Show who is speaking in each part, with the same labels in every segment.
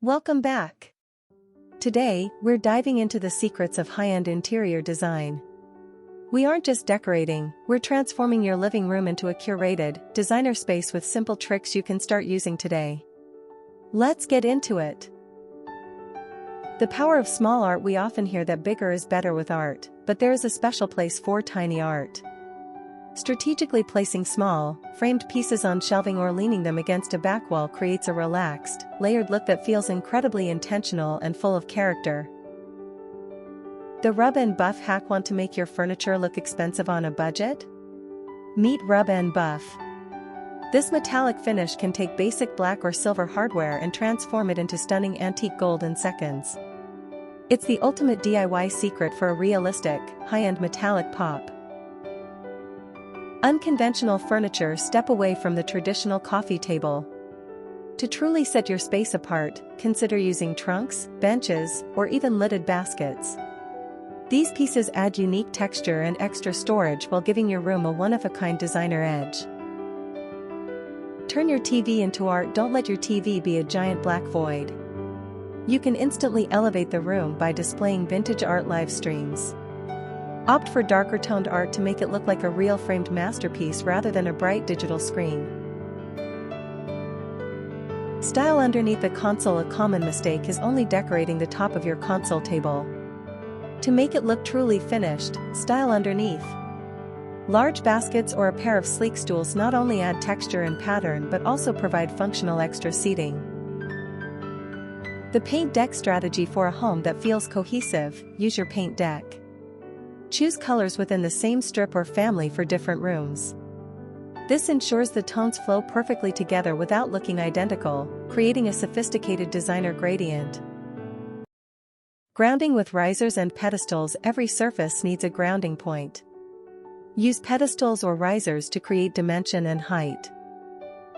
Speaker 1: Welcome back. Today, we're diving into the secrets of high-end interior design. We aren't just decorating, we're transforming your living room into a curated, designer space with simple tricks you can start using today. Let's get into it. The power of small art. We often hear that bigger is better with art, but there is a special place for tiny art. Strategically placing small, framed pieces on shelving or leaning them against a back wall creates a relaxed, layered look that feels incredibly intentional and full of character. The rub and buff hack. Want to make your furniture look expensive on a budget? Meet Rub and Buff. This metallic finish can take basic black or silver hardware and transform it into stunning antique gold in seconds. It's the ultimate DIY secret for a realistic, high-end metallic pop. Unconventional furniture. Step away from the traditional coffee table. To truly set your space apart, consider using trunks, benches, or even lidded baskets. These pieces add unique texture and extra storage while giving your room a one-of-a-kind designer edge. Turn your TV into art. Don't let your TV be a giant black void. You can instantly elevate the room by displaying vintage art live streams. Opt for darker toned art to make it look like a real framed masterpiece rather than a bright digital screen. Style underneath the console. A common mistake is only decorating the top of your console table. To make it look truly finished, style underneath. Large baskets or a pair of sleek stools not only add texture and pattern but also provide functional extra seating. The paint deck strategy. For a home that feels cohesive, use your paint deck. Choose colors within the same strip or family for different rooms. This ensures the tones flow perfectly together without looking identical, creating a sophisticated designer gradient. Grounding with risers and pedestals. Every surface needs a grounding point. Use pedestals or risers to create dimension and height.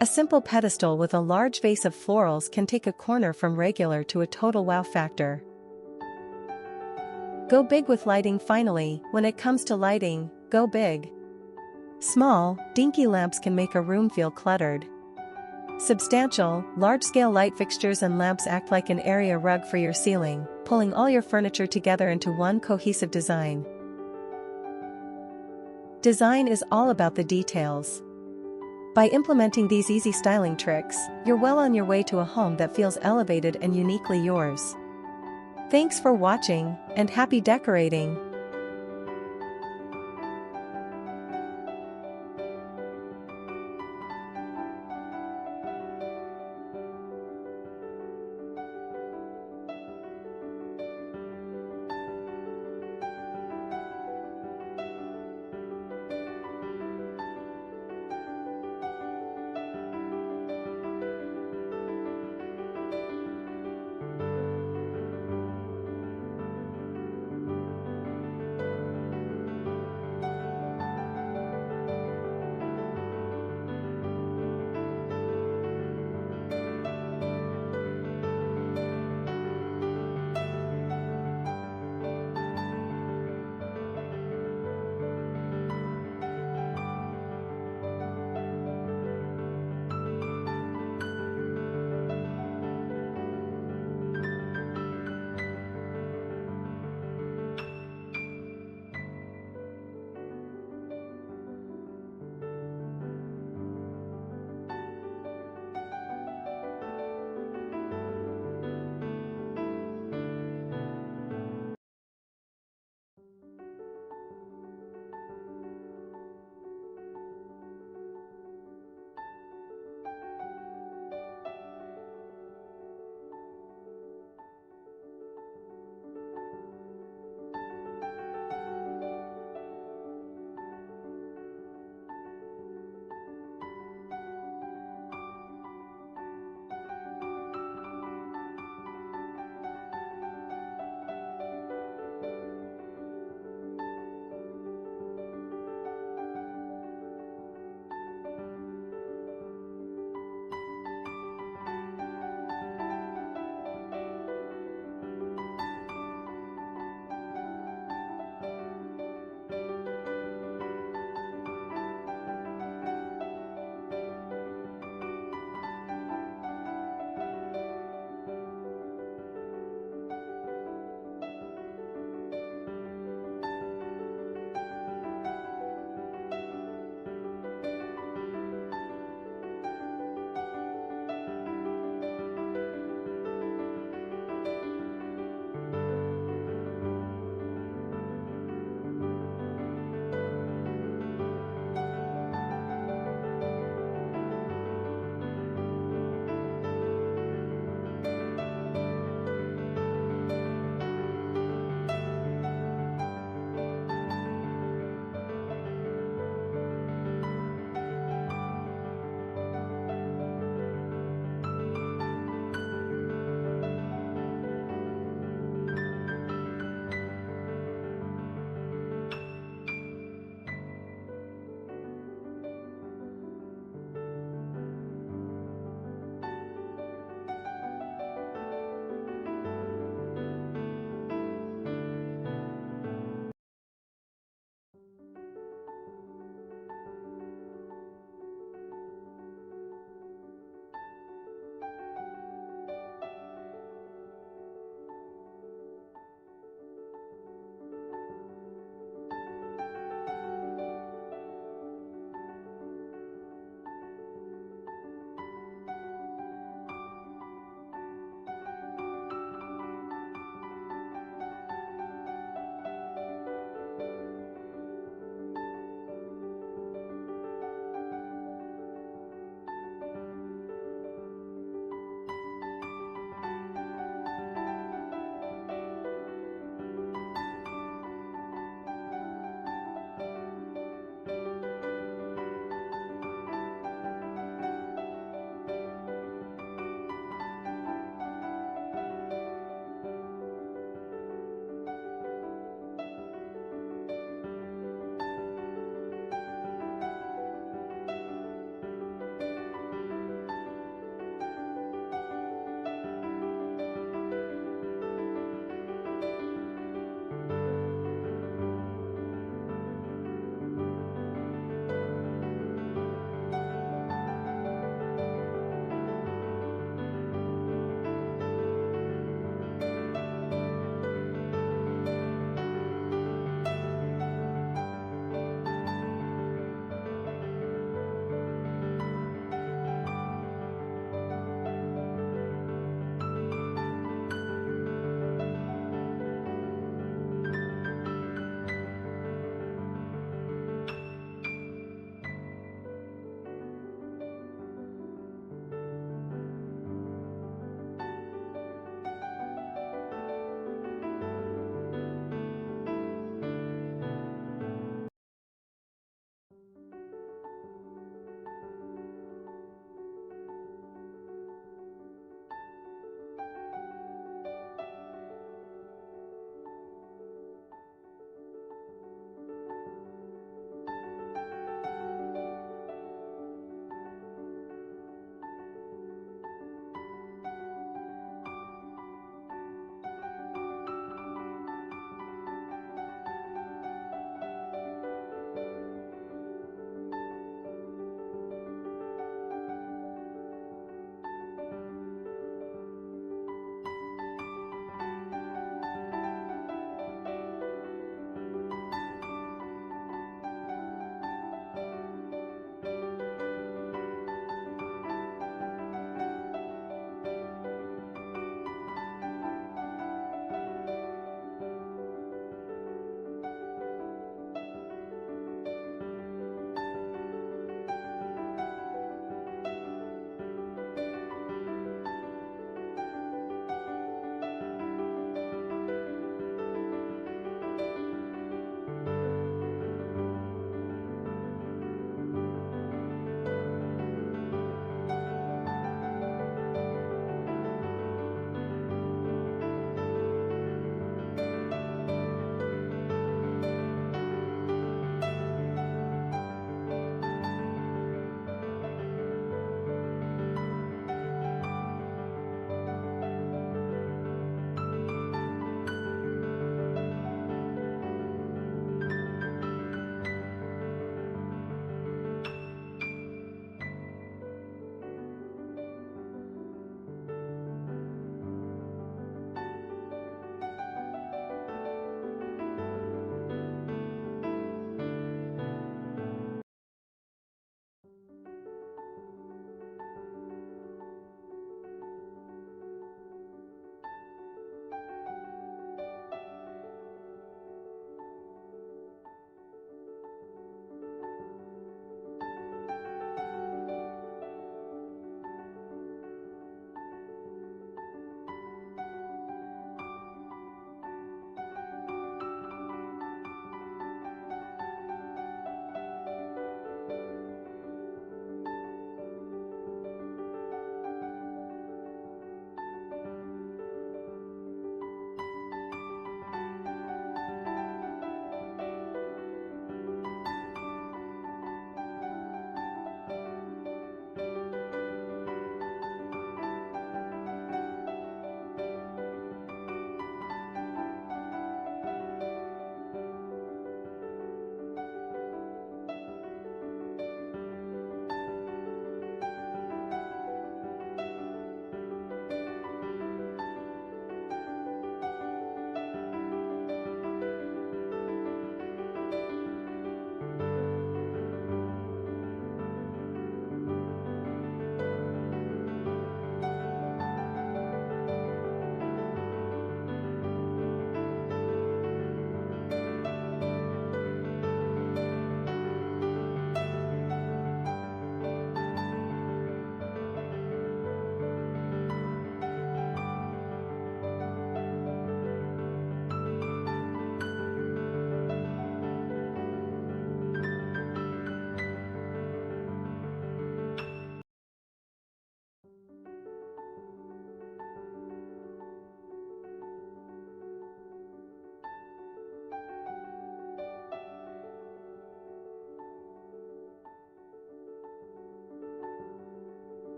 Speaker 1: A simple pedestal with a large vase of florals can take a corner from regular to a total wow factor. Go big with lighting. Finally, when it comes to lighting, go big. Small, dinky lamps can make a room feel cluttered. Substantial, large-scale light fixtures and lamps act like an area rug for your ceiling, pulling all your furniture together into one cohesive design. Design is all about the details. By implementing these easy styling tricks, you're well on your way to a home that feels elevated and uniquely yours. Thanks for watching, and happy decorating!